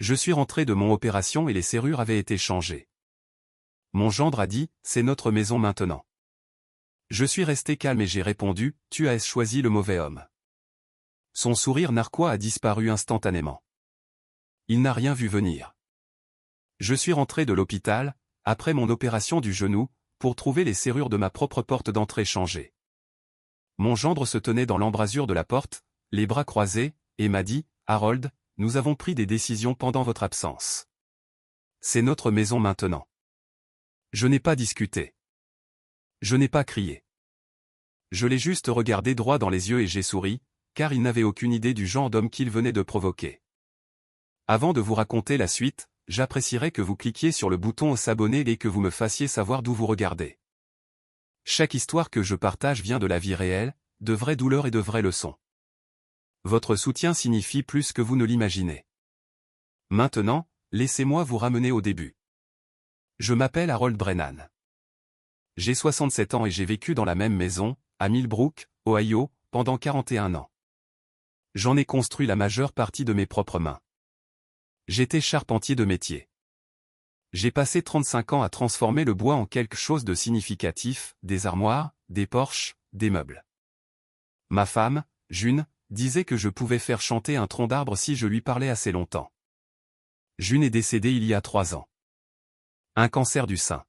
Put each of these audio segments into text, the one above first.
Je suis rentré de mon opération et les serrures avaient été changées. Mon gendre a dit, c'est notre maison maintenant. Je suis resté calme et j'ai répondu, tu as choisi le mauvais homme. Son sourire narquois a disparu instantanément. Il n'a rien vu venir. Je suis rentré de l'hôpital, après mon opération du genou, pour trouver les serrures de ma propre porte d'entrée changées. Mon gendre se tenait dans l'embrasure de la porte, les bras croisés, et m'a dit, Harold, nous avons pris des décisions pendant votre absence. C'est notre maison maintenant. Je n'ai pas discuté. Je n'ai pas crié. Je l'ai juste regardé droit dans les yeux et j'ai souri, car il n'avait aucune idée du genre d'homme qu'il venait de provoquer. Avant de vous raconter la suite, j'apprécierais que vous cliquiez sur le bouton s'abonner et que vous me fassiez savoir d'où vous regardez. Chaque histoire que je partage vient de la vie réelle, de vraies douleurs et de vraies leçons. Votre soutien signifie plus que vous ne l'imaginez. Maintenant, laissez-moi vous ramener au début. Je m'appelle Harold Brennan. J'ai 67 ans et j'ai vécu dans la même maison, à Millbrook, Ohio, pendant 41 ans. J'en ai construit la majeure partie de mes propres mains. J'étais charpentier de métier. J'ai passé 35 ans à transformer le bois en quelque chose de significatif, des armoires, des porches, des meubles. Ma femme, June, disait que je pouvais faire chanter un tronc d'arbre si je lui parlais assez longtemps. June est décédée il y a 3 ans. Un cancer du sein.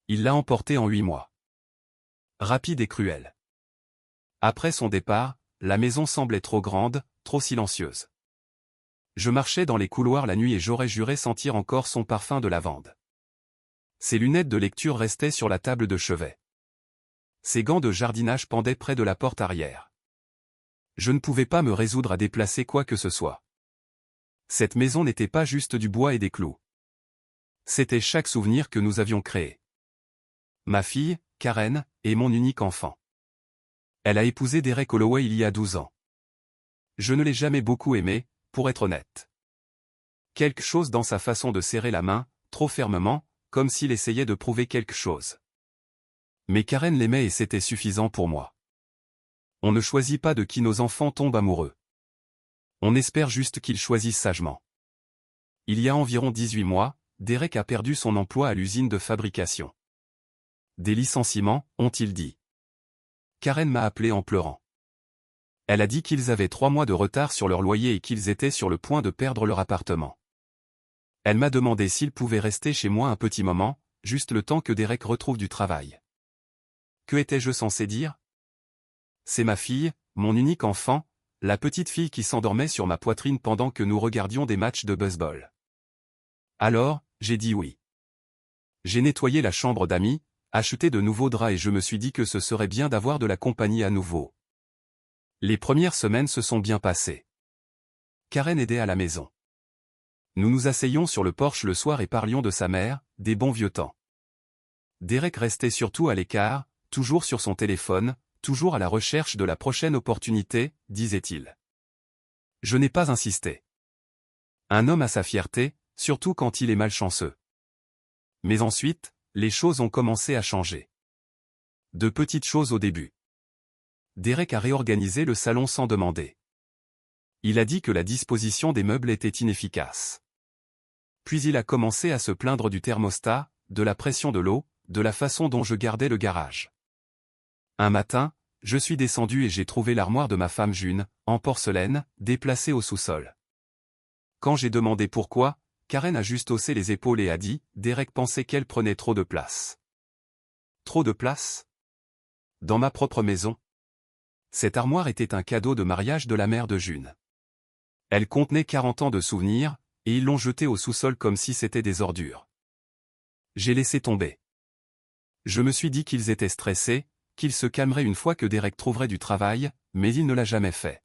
Il l'a emporté en 8 mois. Rapide et cruel. Après son départ, la maison semblait trop grande, trop silencieuse. Je marchais dans les couloirs la nuit et j'aurais juré sentir encore son parfum de lavande. Ses lunettes de lecture restaient sur la table de chevet. Ses gants de jardinage pendaient près de la porte arrière. Je ne pouvais pas me résoudre à déplacer quoi que ce soit. Cette maison n'était pas juste du bois et des clous. C'était chaque souvenir que nous avions créé. Ma fille, Karen, est mon unique enfant. Elle a épousé Derek Holloway il y a 12 ans. Je ne l'ai jamais beaucoup aimé, pour être honnête. Quelque chose dans sa façon de serrer la main, trop fermement, comme s'il essayait de prouver quelque chose. Mais Karen l'aimait et c'était suffisant pour moi. On ne choisit pas de qui nos enfants tombent amoureux. On espère juste qu'ils choisissent sagement. Il y a environ 18 mois, Derek a perdu son emploi à l'usine de fabrication. Des licenciements, ont-ils dit. Karen m'a appelé en pleurant. Elle a dit qu'ils avaient 3 mois de retard sur leur loyer et qu'ils étaient sur le point de perdre leur appartement. Elle m'a demandé s'ils pouvaient rester chez moi un petit moment, juste le temps que Derek retrouve du travail. Que étais-je censé dire? C'est ma fille, mon unique enfant, la petite fille qui s'endormait sur ma poitrine pendant que nous regardions des matchs de baseball. Alors, j'ai dit oui. J'ai nettoyé la chambre d'amis, acheté de nouveaux draps et je me suis dit que ce serait bien d'avoir de la compagnie à nouveau. Les premières semaines se sont bien passées. Karen aidait à la maison. Nous nous asseyions sur le porche le soir et parlions de sa mère, des bons vieux temps. Derek restait surtout à l'écart, toujours sur son téléphone, toujours à la recherche de la prochaine opportunité, disait-il. Je n'ai pas insisté. Un homme a sa fierté, surtout quand il est malchanceux. Mais ensuite, les choses ont commencé à changer. De petites choses au début. Derek a réorganisé le salon sans demander. Il a dit que la disposition des meubles était inefficace. Puis il a commencé à se plaindre du thermostat, de la pression de l'eau, de la façon dont je gardais le garage. Un matin, je suis descendu et j'ai trouvé l'armoire de ma femme June, en porcelaine, déplacée au sous-sol. Quand j'ai demandé pourquoi, Karen a juste haussé les épaules et a dit, Derek pensait qu'elle prenait trop de place. Trop de place? Dans ma propre maison? Cette armoire était un cadeau de mariage de la mère de June. Elle contenait 40 ans de souvenirs, et ils l'ont jetée au sous-sol comme si c'était des ordures. J'ai laissé tomber. Je me suis dit qu'ils étaient stressés, qu'ils se calmeraient une fois que Derek trouverait du travail, mais il ne l'a jamais fait.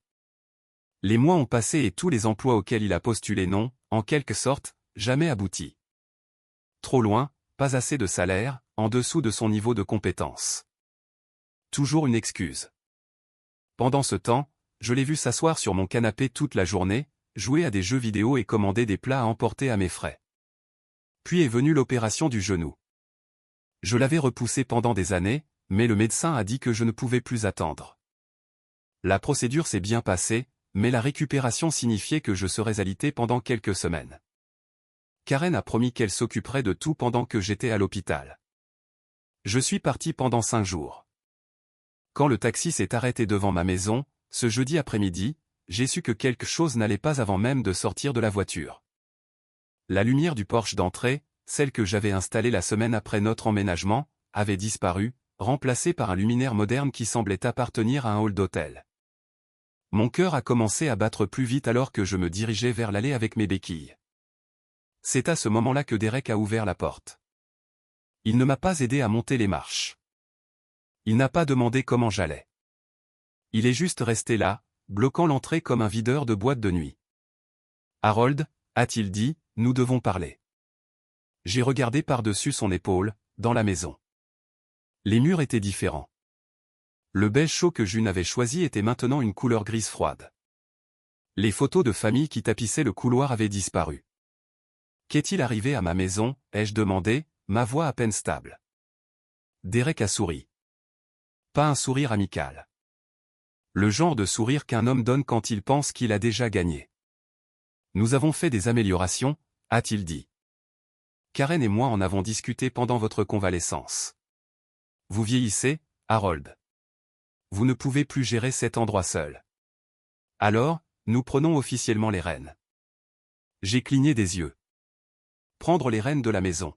Les mois ont passé et tous les emplois auxquels il a postulé n'ont, en quelque sorte, jamais abouti. Trop loin, pas assez de salaire, en dessous de son niveau de compétence. Toujours une excuse. Pendant ce temps, je l'ai vu s'asseoir sur mon canapé toute la journée, jouer à des jeux vidéo et commander des plats à emporter à mes frais. Puis est venue l'opération du genou. Je l'avais repoussé pendant des années, mais le médecin a dit que je ne pouvais plus attendre. La procédure s'est bien passée, mais la récupération signifiait que je serais alité pendant quelques semaines. Karen a promis qu'elle s'occuperait de tout pendant que j'étais à l'hôpital. Je suis parti pendant 5 jours. Quand le taxi s'est arrêté devant ma maison, ce jeudi après-midi, j'ai su que quelque chose n'allait pas avant même de sortir de la voiture. La lumière du porche d'entrée, celle que j'avais installée la semaine après notre emménagement, avait disparu, remplacée par un luminaire moderne qui semblait appartenir à un hall d'hôtel. Mon cœur a commencé à battre plus vite alors que je me dirigeais vers l'allée avec mes béquilles. C'est à ce moment-là que Derek a ouvert la porte. Il ne m'a pas aidé à monter les marches. Il n'a pas demandé comment j'allais. Il est juste resté là, bloquant l'entrée comme un videur de boîte de nuit. « Harold » a-t-il dit, « nous devons parler. » J'ai regardé par-dessus son épaule, dans la maison. Les murs étaient différents. Le beige chaud que June avait choisi était maintenant une couleur grise froide. Les photos de famille qui tapissaient le couloir avaient disparu. Qu'est-il arrivé à ma maison, ai-je demandé, ma voix à peine stable. Derek a souri. Pas un sourire amical. Le genre de sourire qu'un homme donne quand il pense qu'il a déjà gagné. Nous avons fait des améliorations, a-t-il dit. Karen et moi en avons discuté pendant votre convalescence. Vous vieillissez, Harold. Vous ne pouvez plus gérer cet endroit seul. Alors, nous prenons officiellement les rênes. J'ai cligné des yeux. Prendre les rênes de la maison.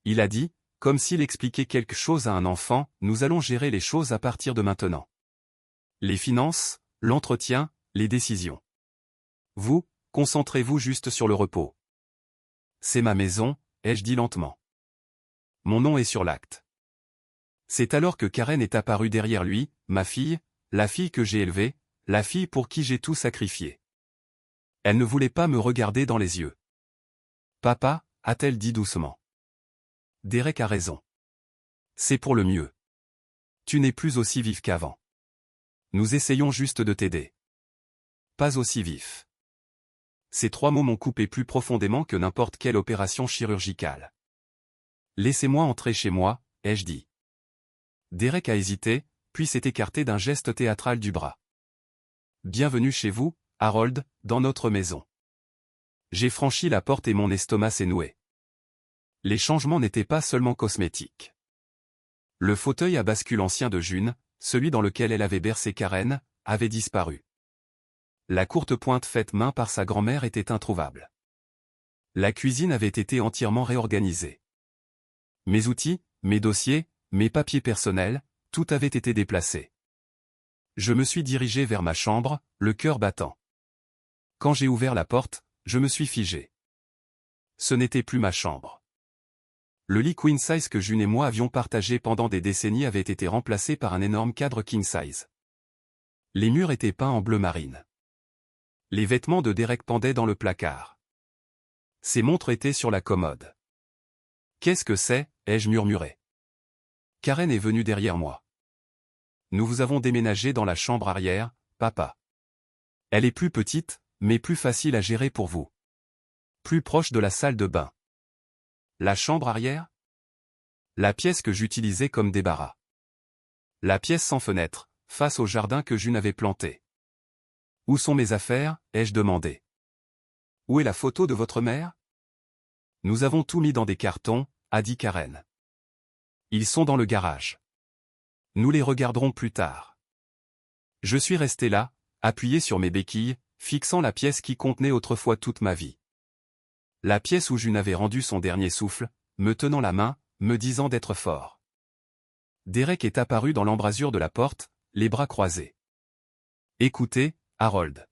Il a dit, comme s'il expliquait quelque chose à un enfant, nous allons gérer les choses à partir de maintenant. Les finances, l'entretien, les décisions. Vous, concentrez-vous juste sur le repos. C'est ma maison, ai-je dit lentement. Mon nom est sur l'acte. C'est alors que Karen est apparue derrière lui, ma fille, la fille que j'ai élevée, la fille pour qui j'ai tout sacrifié. Elle ne voulait pas me regarder dans les yeux. Papa, a-t-elle dit doucement. Derek a raison. C'est pour le mieux. Tu n'es plus aussi vif qu'avant. Nous essayons juste de t'aider. Pas aussi vif. Ces 3 mots m'ont coupé plus profondément que n'importe quelle opération chirurgicale. Laissez-moi entrer chez moi, ai-je dit. Derek a hésité, puis s'est écarté d'un geste théâtral du bras. Bienvenue chez vous, Harold, dans notre maison. J'ai franchi la porte et mon estomac s'est noué. Les changements n'étaient pas seulement cosmétiques. Le fauteuil à bascule ancien de June, celui dans lequel elle avait bercé Karen, avait disparu. La courte pointe faite main par sa grand-mère était introuvable. La cuisine avait été entièrement réorganisée. Mes outils, mes dossiers, mes papiers personnels, tout avait été déplacé. Je me suis dirigé vers ma chambre, le cœur battant. Quand j'ai ouvert la porte, je me suis figé. Ce n'était plus ma chambre. Le lit queen size que June et moi avions partagé pendant des décennies avait été remplacé par un énorme cadre king size. Les murs étaient peints en bleu marine. Les vêtements de Derek pendaient dans le placard. Ses montres étaient sur la commode. Qu'est-ce que c'est, ai-je murmuré. Karen est venue derrière moi. Nous vous avons déménagé dans la chambre arrière, papa. Elle est plus petite, mais plus facile à gérer pour vous. Plus proche de la salle de bain. La chambre arrière? La pièce que j'utilisais comme débarras. La pièce sans fenêtre, face au jardin que June avait planté. Où sont mes affaires, ai-je demandé. Où est la photo de votre mère? Nous avons tout mis dans des cartons, a dit Karen. Ils sont dans le garage. Nous les regarderons plus tard. Je suis resté là, appuyé sur mes béquilles, fixant la pièce qui contenait autrefois toute ma vie. La pièce où June avait rendu son dernier souffle, me tenant la main, me disant d'être fort. Derek est apparu dans l'embrasure de la porte, les bras croisés. Écoutez, Harold.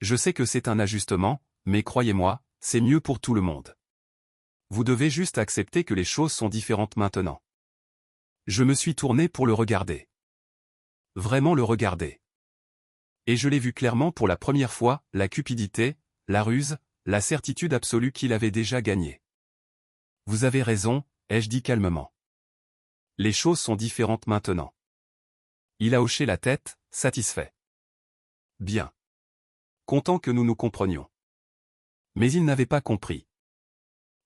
Je sais que c'est un ajustement, mais croyez-moi, c'est mieux pour tout le monde. Vous devez juste accepter que les choses sont différentes maintenant. Je me suis tourné pour le regarder. Vraiment le regarder. Et je l'ai vu clairement pour la première fois, la cupidité, la ruse, la certitude absolue qu'il avait déjà gagné. Vous avez raison, ai-je dit calmement. Les choses sont différentes maintenant. Il a hoché la tête, satisfait. Bien. Content que nous nous comprenions. Mais il n'avait pas compris.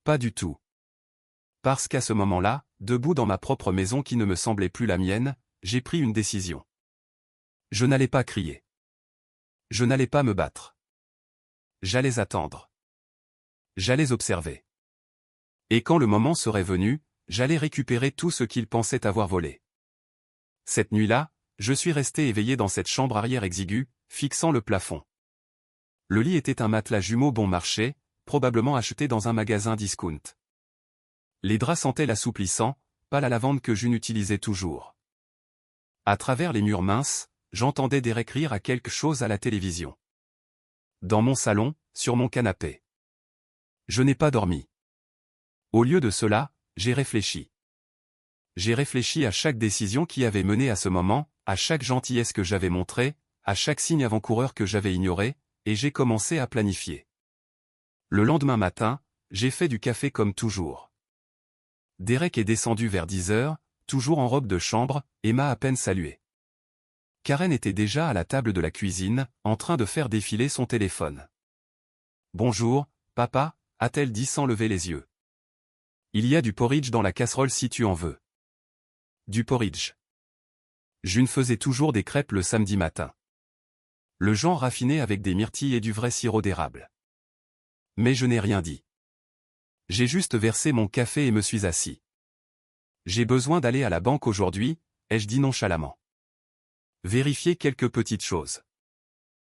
Pas du tout. Parce qu'à ce moment-là, debout dans ma propre maison qui ne me semblait plus la mienne, j'ai pris une décision. Je n'allais pas crier. Je n'allais pas me battre. J'allais attendre. J'allais observer. Et quand le moment serait venu, j'allais récupérer tout ce qu'il pensait avoir volé. Cette nuit-là, je suis resté éveillé dans cette chambre arrière exiguë, fixant le plafond. Le lit était un matelas jumeau bon marché, probablement acheté dans un magasin discount. Les draps sentaient l'assouplissant, pas la lavande que je n'utilisais toujours. À travers les murs minces, j'entendais Derek rire à quelque chose à la télévision. Dans mon salon, sur mon canapé. Je n'ai pas dormi. Au lieu de cela, j'ai réfléchi. J'ai réfléchi à chaque décision qui avait mené à ce moment, à chaque gentillesse que j'avais montrée, à chaque signe avant-coureur que j'avais ignoré, et j'ai commencé à planifier. Le lendemain matin, j'ai fait du café comme toujours. Derek est descendu vers 10 heures, toujours en robe de chambre, et m'a à peine salué. Karen était déjà à la table de la cuisine, en train de faire défiler son téléphone. « Bonjour, papa » a-t-elle dit sans lever les yeux. « Il y a du porridge dans la casserole si tu en veux. » Du porridge. June faisait toujours des crêpes le samedi matin. Le genre raffiné avec des myrtilles et du vrai sirop d'érable. Mais je n'ai rien dit. J'ai juste versé mon café et me suis assis. J'ai besoin d'aller à la banque aujourd'hui, ai-je dit nonchalamment. Vérifier quelques petites choses.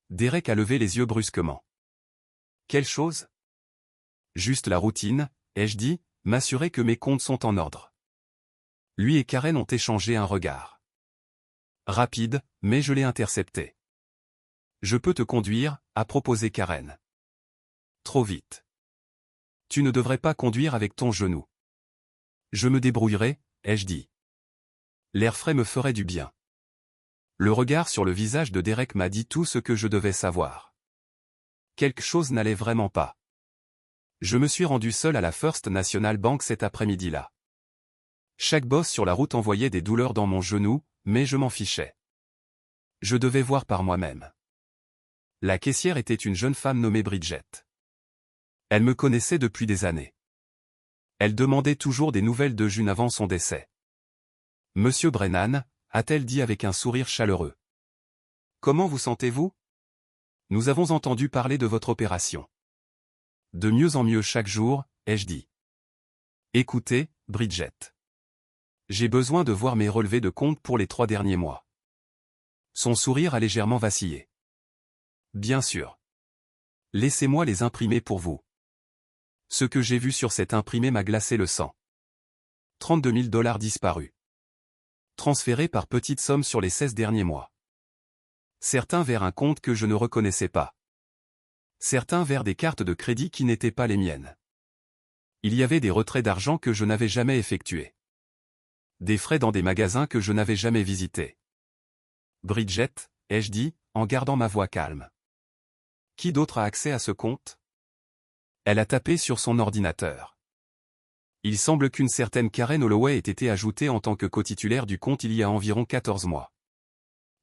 Derek a levé les yeux brusquement. Quelle chose? Juste la routine, ai-je dit, m'assurer que mes comptes sont en ordre. Lui et Karen ont échangé un regard. Rapide, mais je l'ai intercepté. Je peux te conduire, a proposé Karen. Trop vite. Tu ne devrais pas conduire avec ton genou. Je me débrouillerai, ai-je dit. L'air frais me ferait du bien. Le regard sur le visage de Derek m'a dit tout ce que je devais savoir. Quelque chose n'allait vraiment pas. Je me suis rendu seul à la First National Bank cet après-midi-là. Chaque bosse sur la route envoyait des douleurs dans mon genou, mais je m'en fichais. Je devais voir par moi-même. La caissière était une jeune femme nommée Bridget. Elle me connaissait depuis des années. Elle demandait toujours des nouvelles de June avant son décès. « Monsieur Brennan » a-t-elle dit avec un sourire chaleureux. « Comment vous sentez-vous? Nous avons entendu parler de votre opération. » De mieux en mieux chaque jour, ai-je dit. « Écoutez, Bridget. J'ai besoin de voir mes relevés de compte pour les 3 derniers mois. » Son sourire a légèrement vacillé. « Bien sûr. Laissez-moi les imprimer pour vous. » Ce que j'ai vu sur cet imprimé m'a glacé le sang. 32 000 $ disparus. Transférés par petites sommes sur les 16 derniers mois. Certains vers un compte que je ne reconnaissais pas. Certains vers des cartes de crédit qui n'étaient pas les miennes. Il y avait des retraits d'argent que je n'avais jamais effectués. Des frais dans des magasins que je n'avais jamais visités. Bridget, ai-je dit, en gardant ma voix calme. Qui d'autre a accès à ce compte? Elle a tapé sur son ordinateur. Il semble qu'une certaine Karen Holloway ait été ajoutée en tant que cotitulaire du compte il y a environ 14 mois.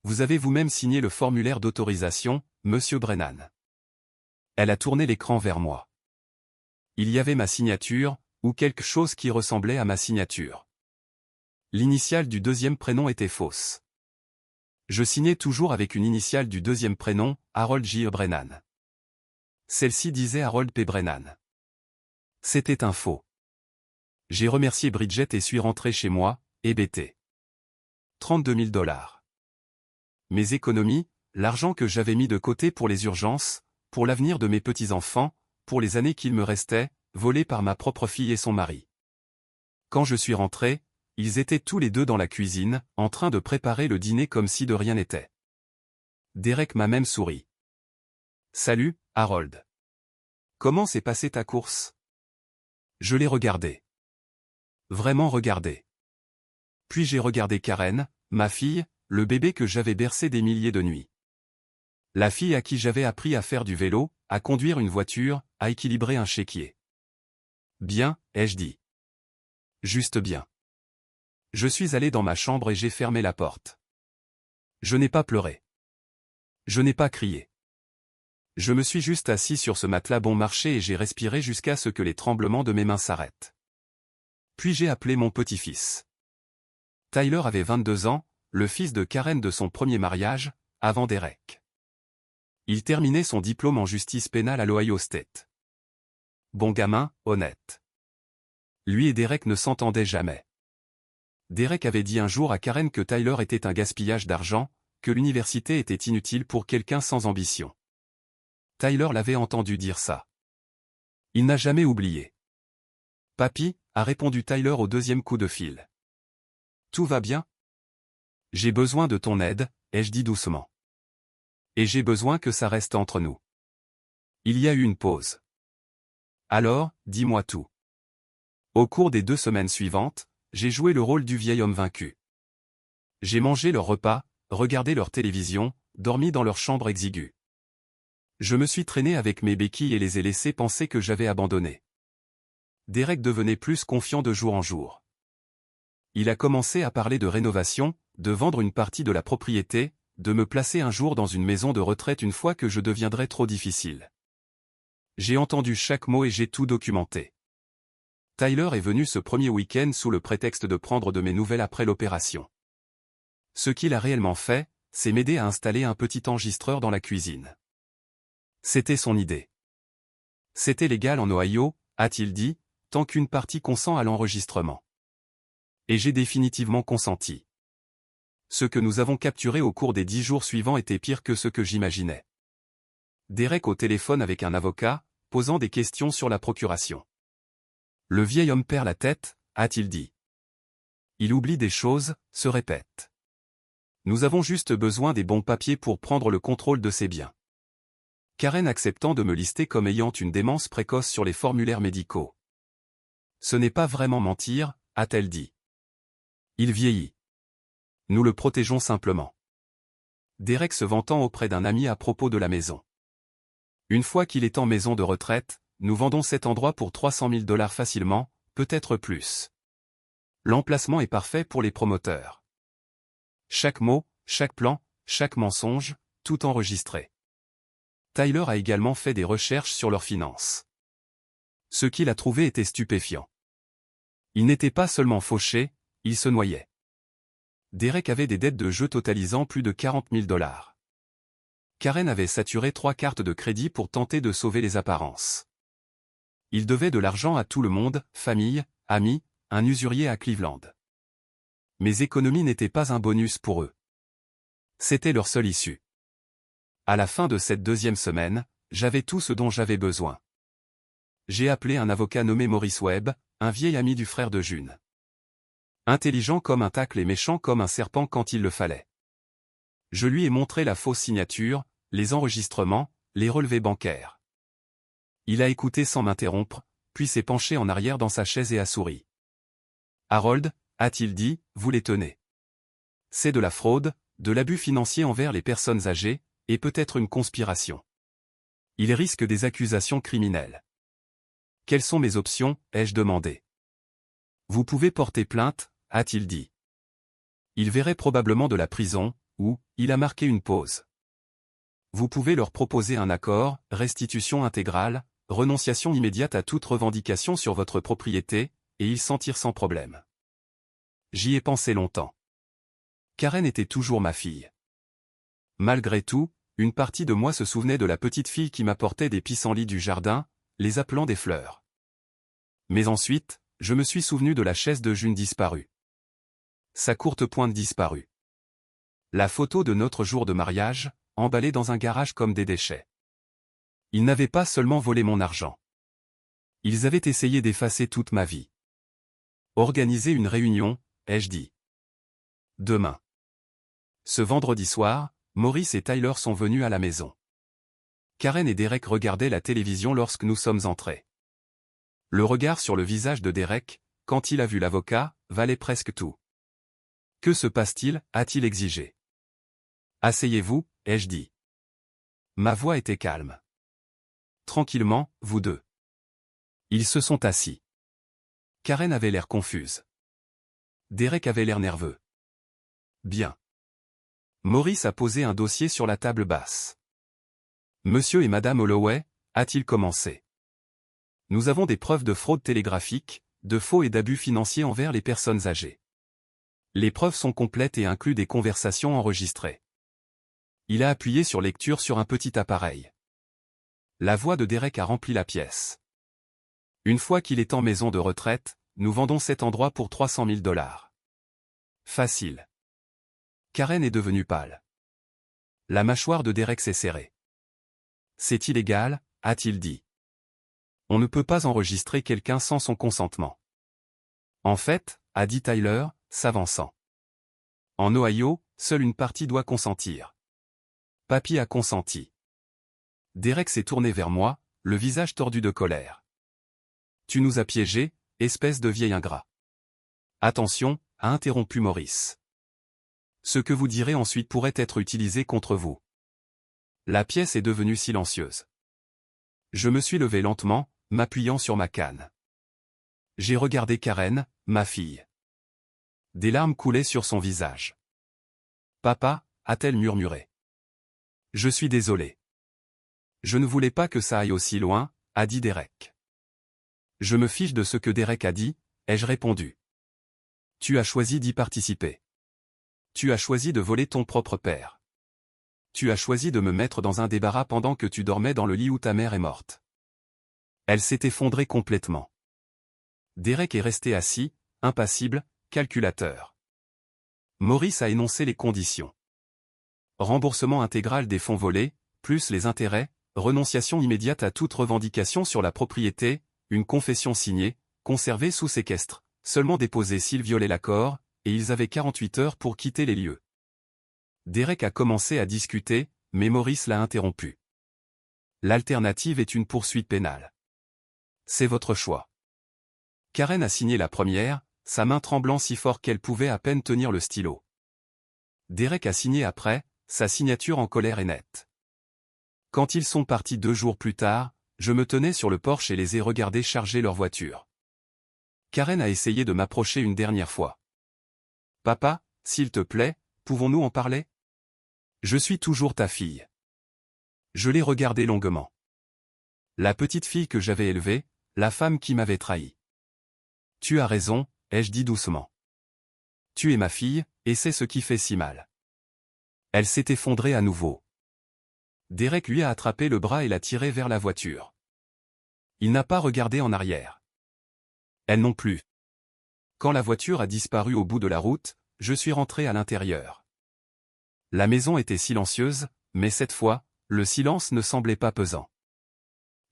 Vous avez vous-même signé le formulaire d'autorisation, Monsieur Brennan. Elle a tourné l'écran vers moi. Il y avait ma signature, ou quelque chose qui ressemblait à ma signature. L'initiale du deuxième prénom était fausse. Je signais toujours avec une initiale du deuxième prénom, Harold J. Brennan. Celle-ci disait Harold P. Brennan. C'était un faux. J'ai remercié Bridget et suis rentré chez moi, hébété. 32 000 $. Mes économies, l'argent que j'avais mis de côté pour les urgences, pour l'avenir de mes petits-enfants, pour les années qu'il me restait, volées par ma propre fille et son mari. Quand je suis rentré, ils étaient tous les deux dans la cuisine, en train de préparer le dîner comme si de rien n'était. Derek m'a même souri. « Salut, Harold. Comment s'est passée ta course ?» Je l'ai regardé. Vraiment regardé. Puis j'ai regardé Karen, ma fille, le bébé que j'avais bercé des milliers de nuits. La fille à qui j'avais appris à faire du vélo, à conduire une voiture, à équilibrer un chéquier. Bien, ai-je dit. Juste bien. Je suis allé dans ma chambre et j'ai fermé la porte. Je n'ai pas pleuré. Je n'ai pas crié. Je me suis juste assis sur ce matelas bon marché et j'ai respiré jusqu'à ce que les tremblements de mes mains s'arrêtent. Puis j'ai appelé mon petit-fils. Tyler avait 22 ans, le fils de Karen de son premier mariage, avant Derek. Il terminait son diplôme en justice pénale à l'Ohio State. Bon gamin, honnête. Lui et Derek ne s'entendaient jamais. Derek avait dit un jour à Karen que Tyler était un gaspillage d'argent, que l'université était inutile pour quelqu'un sans ambition. Tyler l'avait entendu dire ça. Il n'a jamais oublié. Papy, a répondu Tyler au deuxième coup de fil. Tout va bien? J'ai besoin de ton aide, ai-je dit doucement. Et j'ai besoin que ça reste entre nous. Il y a eu une pause. Alors, dis-moi tout. Au cours des 2 semaines suivantes, j'ai joué le rôle du vieil homme vaincu. J'ai mangé leur repas, regardé leur télévision, dormi dans leur chambre exiguë. Je me suis traîné avec mes béquilles et les ai laissés penser que j'avais abandonné. Derek devenait plus confiant de jour en jour. Il a commencé à parler de rénovation, de vendre une partie de la propriété, de me placer un jour dans une maison de retraite une fois que je deviendrais trop difficile. J'ai entendu chaque mot et j'ai tout documenté. Tyler est venu ce premier week-end sous le prétexte de prendre de mes nouvelles après l'opération. Ce qu'il a réellement fait, c'est m'aider à installer un petit enregistreur dans la cuisine. C'était son idée. C'était légal en Ohio, a-t-il dit, tant qu'une partie consent à l'enregistrement. Et j'ai définitivement consenti. Ce que nous avons capturé au cours des 10 jours suivants était pire que ce que j'imaginais. Derek au téléphone avec un avocat, posant des questions sur la procuration. Le vieil homme perd la tête, a-t-il dit. Il oublie des choses, se répète. Nous avons juste besoin des bons papiers pour prendre le contrôle de ses biens. Karen acceptant de me lister comme ayant une démence précoce sur les formulaires médicaux. Ce n'est pas vraiment mentir, a-t-elle dit. Il vieillit. Nous le protégeons simplement. Derek se vantant auprès d'un ami à propos de la maison. Une fois qu'il est en maison de retraite, nous vendons cet endroit pour 300 000 $ facilement, peut-être plus. L'emplacement est parfait pour les promoteurs. Chaque mot, chaque plan, chaque mensonge, tout enregistré. Tyler a également fait des recherches sur leurs finances. Ce qu'il a trouvé était stupéfiant. Il n'était pas seulement fauché, il se noyait. Derek avait des dettes de jeu totalisant plus de 40 000 $. Karen avait saturé 3 cartes de crédit pour tenter de sauver les apparences. Il devait de l'argent à tout le monde, famille, amis, un usurier à Cleveland. Mes économies n'étaient pas un bonus pour eux. C'était leur seule issue. À la fin de cette 2e semaine, j'avais tout ce dont j'avais besoin. J'ai appelé un avocat nommé Maurice Webb, un vieil ami du frère de June. Intelligent comme un tacle et méchant comme un serpent quand il le fallait. Je lui ai montré la fausse signature, les enregistrements, les relevés bancaires. Il a écouté sans m'interrompre, puis s'est penché en arrière dans sa chaise et a souri. Harold, a-t-il dit, vous les tenez. C'est de la fraude, de l'abus financier envers les personnes âgées, et peut-être une conspiration. Il risque des accusations criminelles. Quelles sont mes options, ai-je demandé. Vous pouvez porter plainte, a-t-il dit. Il verrait probablement de la prison, ou, il a marqué une pause. Vous pouvez leur proposer un accord, restitution intégrale, renonciation immédiate à toute revendication sur votre propriété, et ils s'en tirent sans problème. J'y ai pensé longtemps. Karen était toujours ma fille. Malgré tout, une partie de moi se souvenait de la petite fille qui m'apportait des pissenlits du jardin, les appelant des fleurs. Mais ensuite, je me suis souvenu de la chaise de June disparue. Sa courte pointe disparue. La photo de notre jour de mariage, emballée dans un garage comme des déchets. Ils n'avaient pas seulement volé mon argent. Ils avaient essayé d'effacer toute ma vie. Organiser une réunion, ai-je dit. Demain. Ce vendredi soir, Maurice et Tyler sont venus à la maison. Karen et Derek regardaient la télévision lorsque nous sommes entrés. Le regard sur le visage de Derek, quand il a vu l'avocat, valait presque tout. Que se passe-t-il, a-t-il exigé. Asseyez-vous, ai-je dit. Ma voix était calme. Tranquillement, vous deux. Ils se sont assis. Karen avait l'air confuse. Derek avait l'air nerveux. Bien. Maurice a posé un dossier sur la table basse. Monsieur et Madame Holloway, a-t-il commencé. Nous avons des preuves de fraude télégraphique, de faux et d'abus financiers envers les personnes âgées. Les preuves sont complètes et incluent des conversations enregistrées. Il a appuyé sur lecture sur un petit appareil. La voix de Derek a rempli la pièce. Une fois qu'il est en maison de retraite, nous vendons cet endroit pour 300 000 $. Facile. Karen est devenue pâle. La mâchoire de Derek s'est serrée. C'est illégal, a-t-il dit. On ne peut pas enregistrer quelqu'un sans son consentement. En fait, a dit Tyler, s'avançant. En Ohio, seule une partie doit consentir. Papy a consenti. Derek s'est tourné vers moi, le visage tordu de colère. Tu nous as piégés, espèce de vieil ingrat. Attention, a interrompu Maurice. Ce que vous direz ensuite pourrait être utilisé contre vous. La pièce est devenue silencieuse. Je me suis levé lentement, m'appuyant sur ma canne. J'ai regardé Karen, ma fille. Des larmes coulaient sur son visage. Papa, a-t-elle murmuré. Je suis désolé. Je ne voulais pas que ça aille aussi loin, a dit Derek. Je me fiche de ce que Derek a dit, ai-je répondu. Tu as choisi d'y participer. Tu as choisi de voler ton propre père. Tu as choisi de me mettre dans un débarras pendant que tu dormais dans le lit où ta mère est morte. Elle s'est effondrée complètement. Derek est resté assis, impassible, calculateur. Maurice a énoncé les conditions. Remboursement intégral des fonds volés, plus les intérêts, renonciation immédiate à toute revendication sur la propriété, une confession signée, conservée sous séquestre, seulement déposée s'ils violaient l'accord, et ils avaient 48 heures pour quitter les lieux. Derek a commencé à discuter, mais Maurice l'a interrompu. L'alternative est une poursuite pénale. C'est votre choix. Karen a signé la première, sa main tremblant si fort qu'elle pouvait à peine tenir le stylo. Derek a signé après, sa signature en colère est nette. Quand ils sont partis 2 jours plus tard, je me tenais sur le porche et les ai regardés charger leur voiture. Karen a essayé de m'approcher une dernière fois. Papa, s'il te plaît, pouvons-nous en parler? Je suis toujours ta fille. Je l'ai regardée longuement. La petite fille que j'avais élevée, la femme qui m'avait trahi. Tu as raison, ai-je dit doucement. Tu es ma fille, et c'est ce qui fait si mal. Elle s'est effondrée à nouveau. Derek lui a attrapé le bras et l'a tiré vers la voiture. Il n'a pas regardé en arrière. Elle non plus. Quand la voiture a disparu au bout de la route, je suis rentré à l'intérieur. La maison était silencieuse, mais cette fois, le silence ne semblait pas pesant.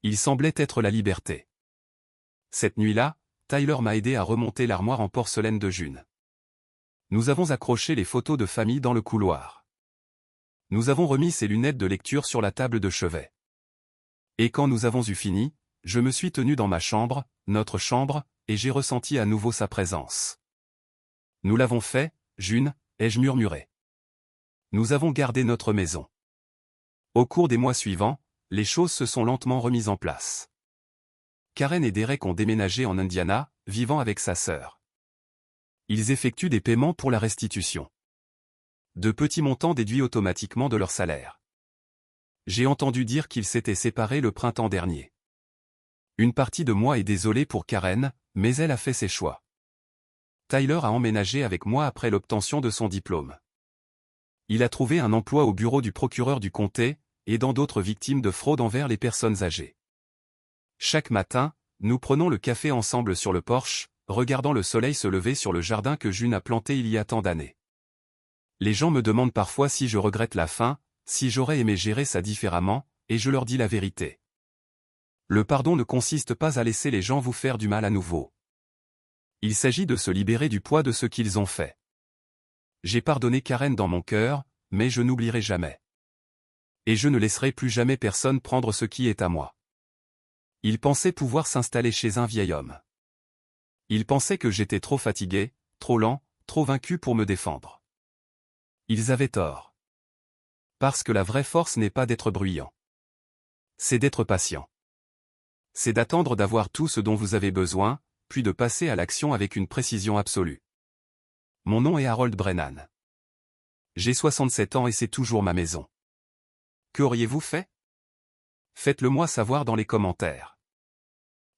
Il semblait être la liberté. Cette nuit-là, Tyler m'a aidé à remonter l'armoire en porcelaine de June. Nous avons accroché les photos de famille dans le couloir. Nous avons remis ses lunettes de lecture sur la table de chevet. Et quand nous avons eu fini, je me suis tenu dans ma chambre, notre chambre, et j'ai ressenti à nouveau sa présence. Nous l'avons fait, June, ai-je murmuré. Nous avons gardé notre maison. Au cours des mois suivants, les choses se sont lentement remises en place. Karen et Derek ont déménagé en Indiana, vivant avec sa sœur. Ils effectuent des paiements pour la restitution. De petits montants déduits automatiquement de leur salaire. J'ai entendu dire qu'ils s'étaient séparés le printemps dernier. Une partie de moi est désolée pour Karen, mais elle a fait ses choix. Tyler a emménagé avec moi après l'obtention de son diplôme. Il a trouvé un emploi au bureau du procureur du comté, aidant d'autres victimes de fraude envers les personnes âgées. Chaque matin, nous prenons le café ensemble sur le porche, regardant le soleil se lever sur le jardin que June a planté il y a tant d'années. Les gens me demandent parfois si je regrette la fin, si j'aurais aimé gérer ça différemment, et je leur dis la vérité. Le pardon ne consiste pas à laisser les gens vous faire du mal à nouveau. Il s'agit de se libérer du poids de ce qu'ils ont fait. J'ai pardonné Karen dans mon cœur, mais je n'oublierai jamais. Et je ne laisserai plus jamais personne prendre ce qui est à moi. Il pensait pouvoir s'installer chez un vieil homme. Il pensait que j'étais trop fatigué, trop lent, trop vaincu pour me défendre. Ils avaient tort. Parce que la vraie force n'est pas d'être bruyant. C'est d'être patient. C'est d'attendre d'avoir tout ce dont vous avez besoin, puis de passer à l'action avec une précision absolue. Mon nom est Harold Brennan. J'ai 67 ans et c'est toujours ma maison. Qu'auriez-vous fait? Faites-le moi savoir dans les commentaires.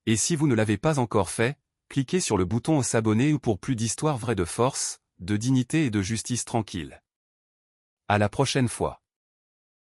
Et si vous ne l'avez pas encore fait, cliquez sur le bouton s'abonner ou pour plus d'histoires vraies de force, de dignité et de justice tranquille. À la prochaine fois.